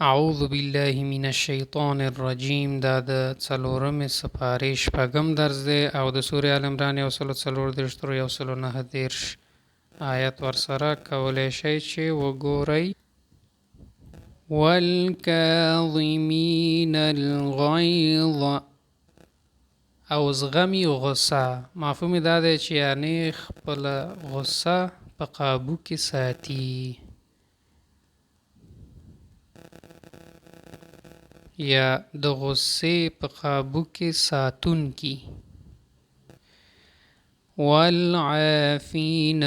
اعوذ بالله من الشیطان الرجیم. دا د څلورمې سپارې شپږم درس دی او د سورې آل عمران 134 تر 109 آیت ورسره کولی شئ چې وګورئ. والکاظمین الغیظ او زغمی غصه. مفهوم دا دی چې یعنی خپل غصه په قابو کې ساتي یا د غصې په قابو کې ساتون کی. والعافین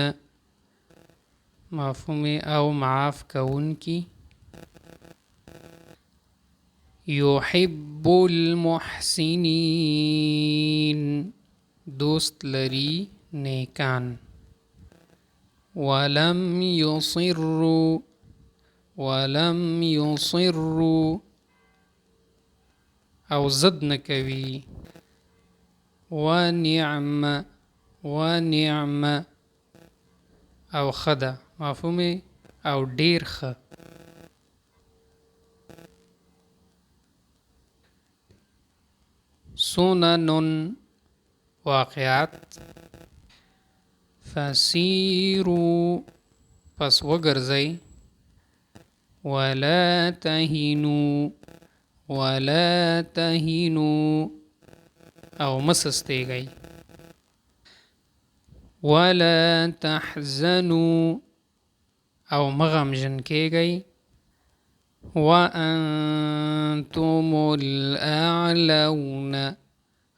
مفهوم او معاف کون کی. یحب المحسنین دوست لري نیکان. ولم یصروا او زد نکوي. ونعم او خدا مفهوم او ډیر خ. سنن واقعات. فسیروا پس وګرځئ. ولا تهنوا او مسستیږئ. ولا تحزنوا او مغمجن کیږئ. وانتم الاعلون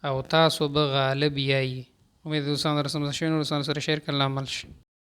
او تاسو به غالب یای. امید دوستان در سره شیر کله عمل شي.